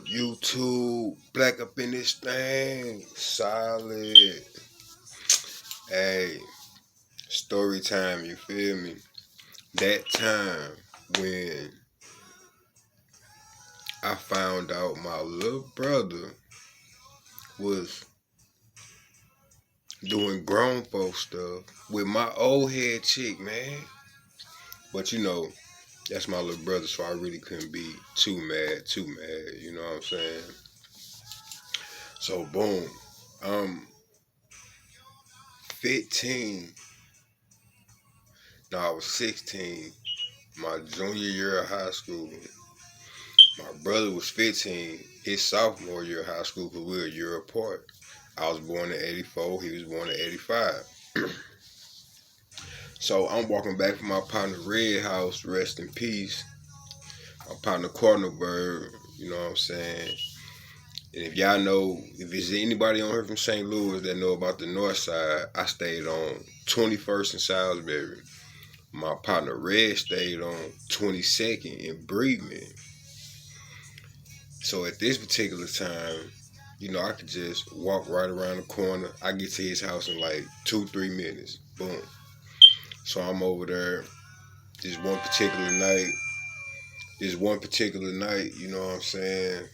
YouTube, black up in this thing, solid. Hey, story time, you feel me? That time when I found out my little brother was doing grown folk stuff with my old head chick, man. But that's my little brother, so I really couldn't be too mad, you know what I'm saying? So boom, I'm 15. No, I was 16, my junior year of high school. My brother was 15, his sophomore year of high school, because we were a year apart. I was born in 84, he was born in 85. So I'm walking back from my partner Red House, rest in peace. My partner Bird, you know what I'm saying? And if y'all know, if there's anybody on here from St. Louis that know about the north side, I stayed on 21st and Salisbury. My partner Red stayed on 22nd in Breedman. So at this particular time, I could just walk right around the corner. I get to his house in like 2-3 minutes. Boom. So I'm over there this one particular night. You know what I'm saying?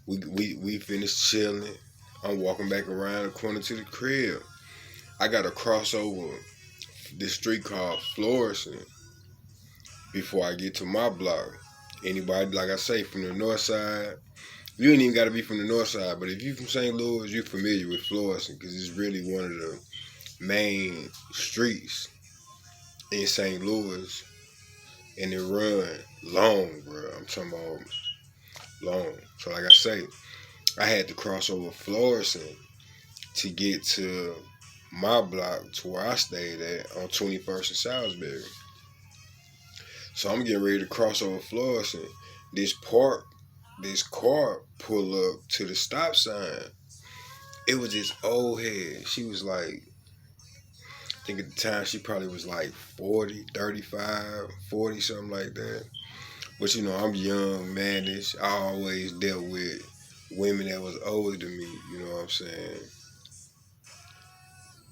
We finished chilling. I'm walking back around the corner to the crib. I got to cross over this street called Florissant before I get to my block. Anybody, like I say, from the north side, you ain't even got to be from the north side, but if you from St. Louis, you're familiar with Florissant because it's really one of the main streets in St. Louis, and it run long, bro. I'm talking about long. So like I say, I had to cross over Florissant to get to my block to where I stayed at on 21st and Salisbury. So I'm getting ready to cross over Florissant. This car pull up to the stop sign. It was this old head. She was like, I think at the time she probably was like 40, 35, 40, something like that. But I'm young, mannish. I always dealt with women that was older than me, you know what I'm saying?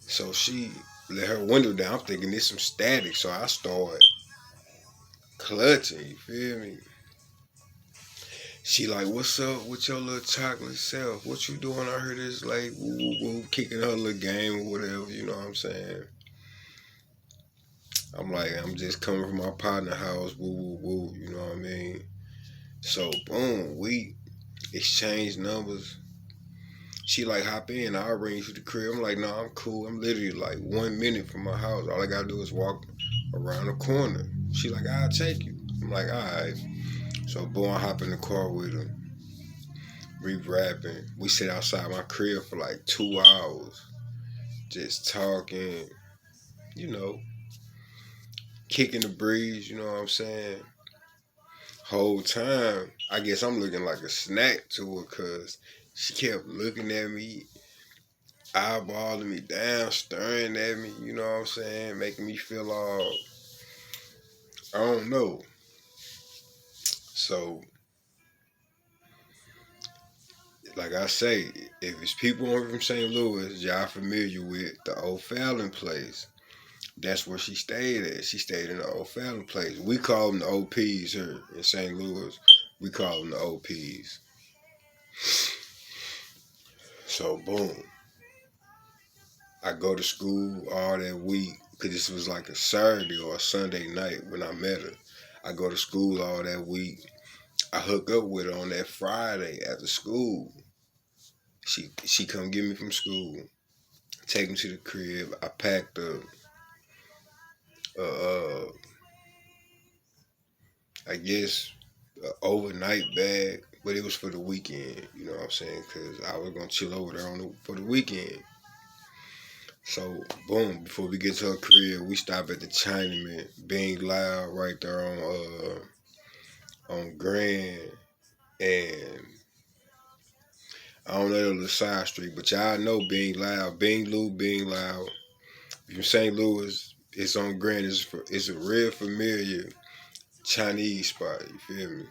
So she let her window down. I'm thinking there's some static, so I start clutching, you feel me? She like, what's up with your little chocolate self? What you doing? I heard this like woo woo woo, kicking her little game or whatever, you know what I'm saying? I'm like, I'm just coming from my partner house, woo woo woo, you know what I mean? So boom, we exchange numbers. She like hop in, I'll ring you to the crib. I'm like, no, I'm cool. I'm literally like 1 minute from my house. All I gotta do is walk around the corner. She like, I'll take you. I'm like, alright. So boom, I hop in the car with her. We rapping. We sit outside my crib for like 2 hours. Just talking, you know, kicking the breeze, you know what I'm saying? Whole time, I guess I'm looking like a snack to her because she kept looking at me, eyeballing me down, staring at me, you know what I'm saying? Making me feel all, I don't know. So, like I say, if it's people over from St. Louis, y'all familiar with the O'Fallon place. That's where she stayed at. She stayed in the O'Fallon place. We call them the OPs here in St. Louis. We call them the OPs. So, boom. I go to school all that week because this was like a Saturday or a Sunday night when I met her. I go to school all that week. I hook up with her on that Friday after school. She come get me from school, take me to the crib. I packed a I guess, a overnight bag, but it was for the weekend. You know what I'm saying? Because I was gonna chill over there for the weekend. So boom, before we get to her crib, we stop at the Chinaman, being loud right there on Grand, and I don't know the side street, but y'all know being loud, being loud. From St. Louis, it's on Grand. It's a real familiar Chinese spot. You feel me?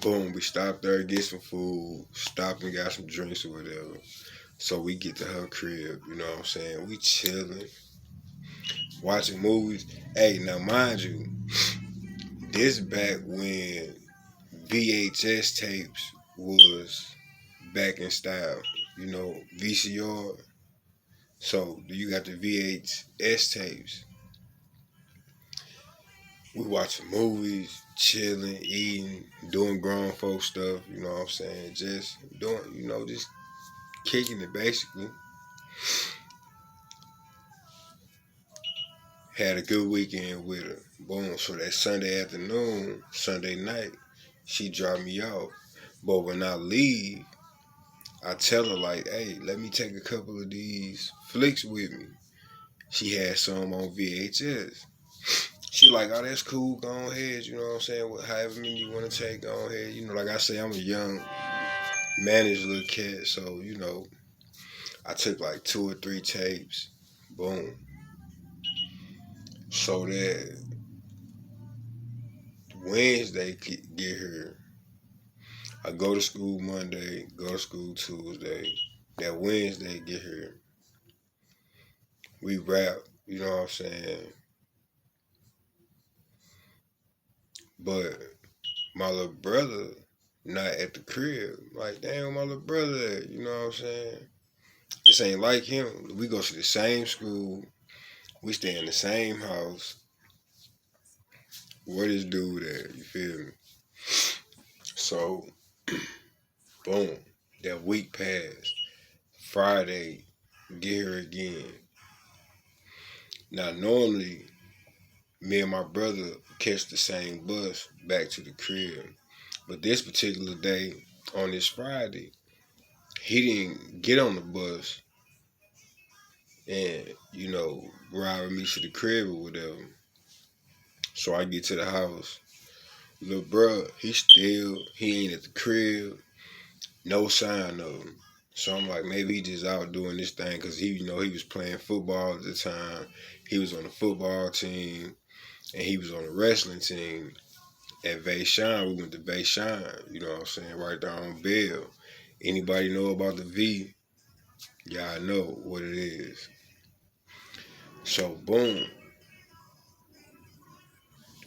Boom, we stopped there, get some food, stopped and got some drinks or whatever. So we get to her crib, you know what I'm saying? We chilling, watching movies. Hey, now mind you, this back when VHS tapes was back in style, VCR. So you got the VHS tapes. We watching movies, chilling, eating, doing grown folk stuff, you know what I'm saying? Just doing, just kicking it basically. Had a good weekend with her. Boom. So that Sunday afternoon, Sunday night, she dropped me off. But when I leave, I tell her like, hey, let me take a couple of these flicks with me. She had some on VHS. She like, oh, that's cool. Go ahead. You know what I'm saying? However many you want to take, go ahead. Like I say, I'm a young, managed little cat. So, I took like 2 or 3 tapes. Boom. So that Wednesday get here. I go to school Monday, go to school Tuesday. That Wednesday get here. We rap, you know what I'm saying? But my little brother not at the crib. Like, damn, my little brother at, you know what I'm saying? This ain't like him. We go to the same school. We stay in the same house. Where this dude at? You feel me? So, boom. That week passed. Friday, get here again. Now, normally, me and my brother catch the same bus back to the crib. But this particular day, on this Friday, he didn't get on the bus and, ride with me to the crib or whatever. So I get to the house. Little bruh, he ain't at the crib, no sign of him. So I'm like, maybe he just out doing this thing because he was playing football at the time. He was on the football team and he was on the wrestling team. At Vaishon, we went to Vaishon, you know what I'm saying, right there on Bell. Anybody know about the V? Y'all know what it is. So boom,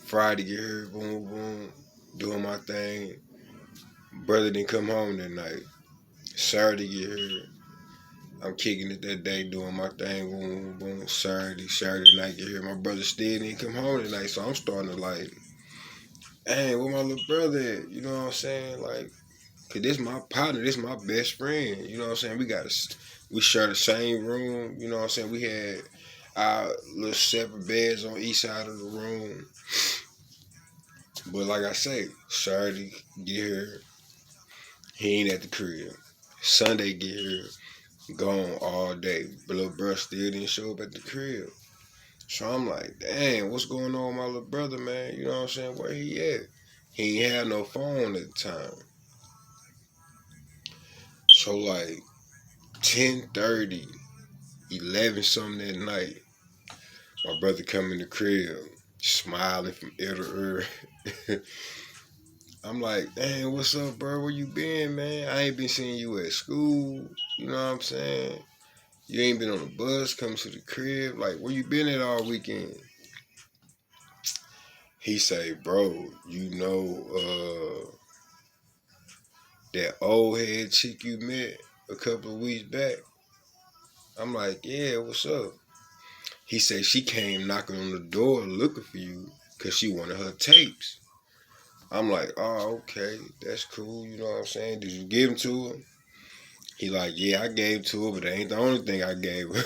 Friday get here, boom, boom, doing my thing. Brother didn't come home that night. Saturday get here, I'm kicking it that day, doing my thing, boom, boom. Saturday night get here, my brother still didn't come home that night, so I'm starting to like, dang, where my little brother at? You know what I'm saying? Like, cause this my partner, this my best friend. You know what I'm saying? We share the same room. You know what I'm saying? We had our little separate beds on each side of the room. But like I say, Saturday get here, he ain't at the crib. Sunday get here, gone all day. But little bro still didn't show up at the crib. So I'm like, dang, what's going on with my little brother, man? You know what I'm saying? Where he at? He ain't had no phone at the time. So like 10:30, 11 something that night, my brother come in the crib, smiling from ear to ear. I'm like, dang, what's up, bro? Where you been, man? I ain't been seeing you at school. You know what I'm saying? You ain't been on the bus, coming to the crib. Like, where you been at all weekend? He say, bro, that old head chick you met a couple of weeks back? I'm like, yeah, what's up? He said she came knocking on the door looking for you because she wanted her tapes. I'm like, oh, okay, that's cool. You know what I'm saying? Did you give them to her? He like, yeah, I gave to her, but that ain't the only thing I gave her.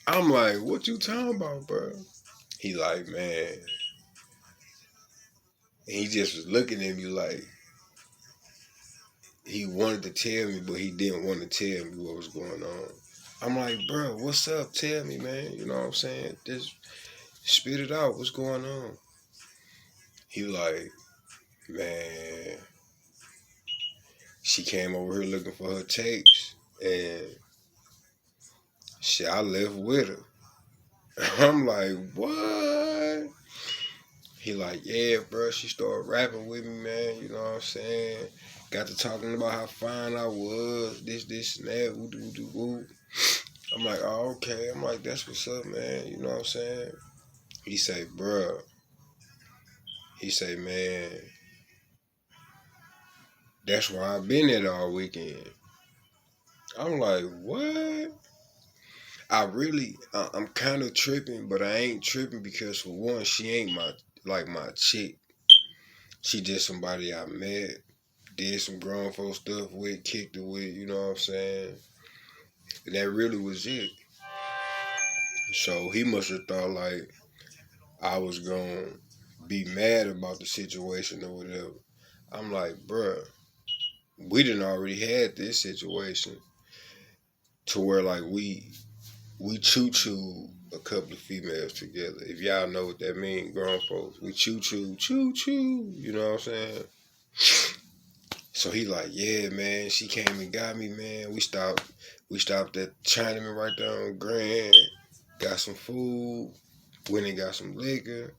I'm like, what you talking about, bro? He like, man. And he just was looking at me like he wanted to tell me, but he didn't want to tell me what was going on. I'm like, bro, what's up? Tell me, man. You know what I'm saying? Just spit it out. What's going on? He like, man, she came over here looking for her tapes, and I left with her. I'm like, what? He like, yeah, bro. She started rapping with me, man. You know what I'm saying? Got to talking about how fine I was, this, and that, woo, woo, woo, woo. I'm like, oh, okay. I'm like, that's what's up, man. You know what I'm saying? He say, bruh. He say, man, that's why I've been at all weekend. I'm like, what? I'm kind of tripping, but I ain't tripping because for one, she ain't my chick. She just somebody I met, did some grown folk stuff with, kicked it with, you know what I'm saying? And that really was it. So he must have thought like I was gonna be mad about the situation or whatever. I'm like, bruh, we done already had this situation to where like we choo a couple of females together. If y'all know what that mean, grown folks, we choo choo. You know what I'm saying? So he like, yeah, man. She came and got me, man. We stopped at Chinaman right there on Grand. Got some food. Went and got some liquor.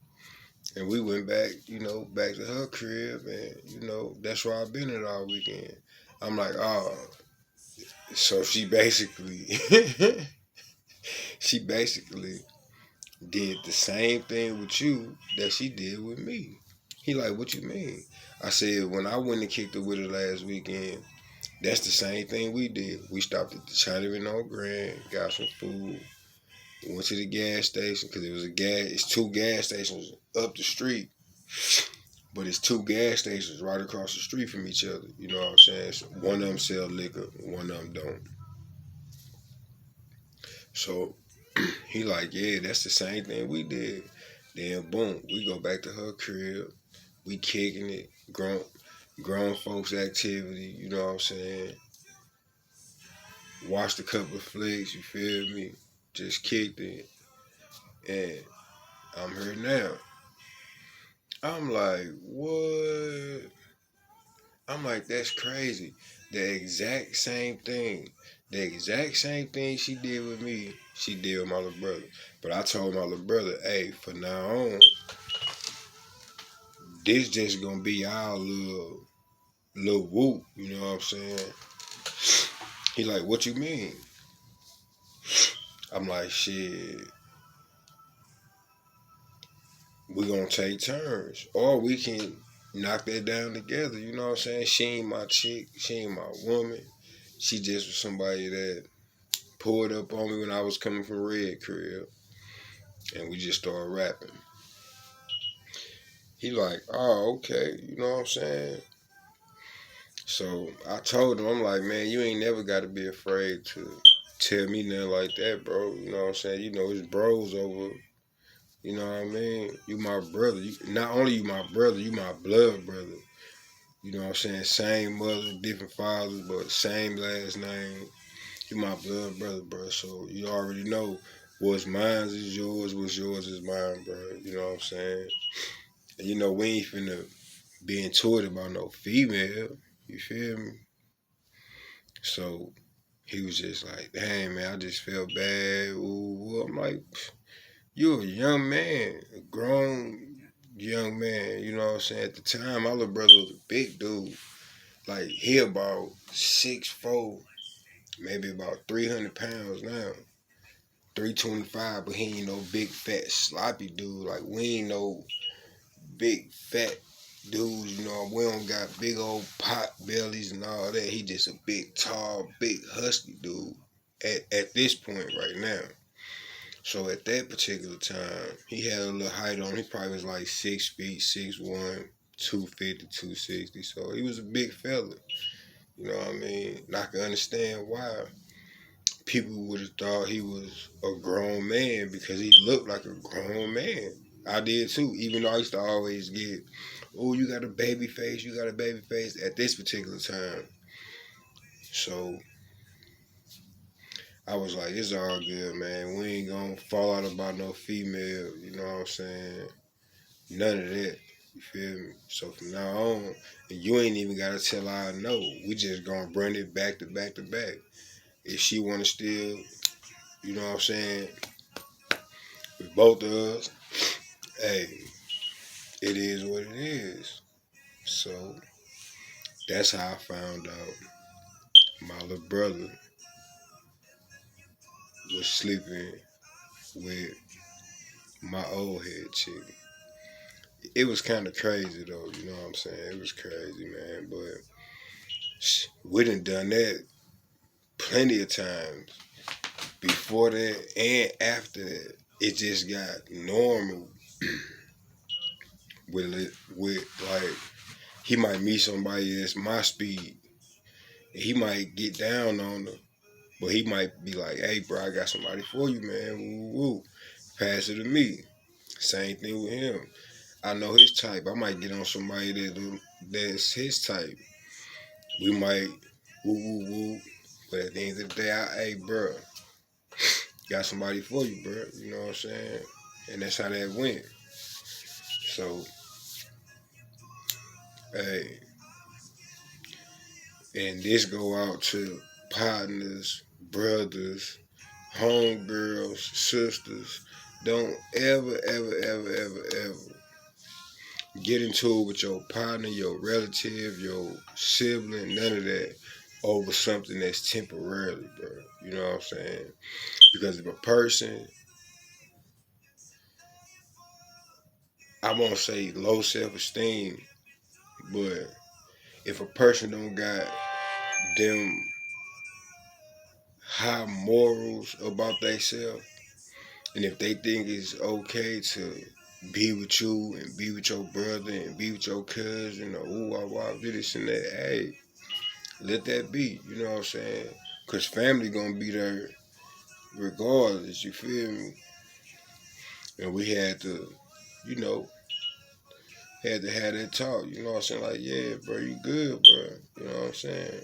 And we went back, back to her crib, and that's where I've been at all weekend. I'm like, oh, so she basically did the same thing with you that she did with me. He like, what you mean? I said, when I went and kicked it with her last weekend, that's the same thing we did. We stopped at the Chinaman on Grand, got some food, went to the gas station because it's two gas stations up the street, but it's two gas stations right across the street from each other. You know what I'm saying? So one of them sell liquor, one of them don't. So he like, yeah, that's the same thing we did. Then boom, we go back to her crib. We kicking it, grown folks activity. You know what I'm saying? Watched a couple of flicks. You feel me? Just kicked it, and I'm here now. I'm like, what? I'm like, that's crazy. The exact same thing. The exact same thing she did with me, she did with my little brother. But I told my little brother, hey, from now on, this just gonna be our little whoop, you know what I'm saying? He like, what you mean? I'm like, shit, we gonna take turns. Or we can knock that down together, you know what I'm saying? She ain't my chick, she ain't my woman. She just was somebody that pulled up on me when I was coming from Red Crib, and we just started rapping. He like, oh, okay, you know what I'm saying? So I told him, I'm like, man, you ain't never got to be afraid to tell me nothing like that, bro. You know what I'm saying? You know, it's bros over. You know what I mean? You my brother. Not only you my brother, you my blood brother. You know what I'm saying? Same mother, different fathers, but same last name. You my blood brother, bro. So you already know what's mine is yours, what's yours is mine, bro. You know what I'm saying? And we ain't finna be into it about no female. You feel me? So he was just like, dang, man, I just felt bad. Ooh. I'm like, you're a young man, a grown young man. You know what I'm saying? At the time, my little brother was a big dude. Like, he about 6'4", maybe about 300 pounds now. 325, but he ain't no big, fat, sloppy dude. Like, we ain't no big, fat dudes, we don't got big old pot bellies and all that. He just a big, tall, big, husky dude at this point right now. So at that particular time, he had a little height on. He probably was like 6 feet, 6'1", 250, 260. So he was a big fella. You know what I mean? And I can understand why people would have thought he was a grown man because he looked like a grown man. I did too, even though I used to always get, oh, you got a baby face, you got a baby face at this particular time. So I was like, it's all good, man. We ain't gonna fall out about no female, you know what I'm saying? None of that. You feel me? So from now on, and you ain't even gotta tell her I know. We just gonna bring it back to back to back. If she wanna still, you know what I'm saying, with both of us, hey, it is what it is. So that's how I found out my little brother was sleeping with my old head chick. It was kind of crazy though, you know what I'm saying? It was crazy, man. But we done that plenty of times before that and after that. It just got normal with like he might meet somebody that's my speed. And he might get down on her, but he might be like, "Hey, bro, I got somebody for you, man. Woo, woo. Pass it to me." Same thing with him. I know his type. I might get on somebody that's his type. We might woo woo woo. But at the end of the day, hey, bro, got somebody for you, bro. You know what I'm saying? And that's how that went. So, hey, and this go out to partners, brothers, homegirls, sisters. Don't ever, ever, ever, ever, ever get into it with your partner, your relative, your sibling, none of that over something that's temporarily, bro. You know what I'm saying? Because if a person, I won't say low self-esteem, but if a person don't got them high morals about themselves, and if they think it's okay to be with you and be with your brother and be with your cousin or ooh, do this and that, hey, let that be. You know what I'm saying? Because family gonna be there regardless. You feel me? And we had to, you know, had to have that talk. You know what I'm saying? Like, yeah, bro, you good, bro. You know what I'm saying?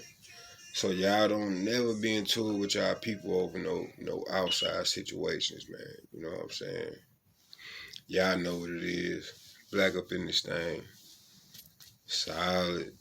So y'all don't never be into it with y'all people over no outside situations, man. You know what I'm saying? Y'all know what it is. Black up in this thing. Solid.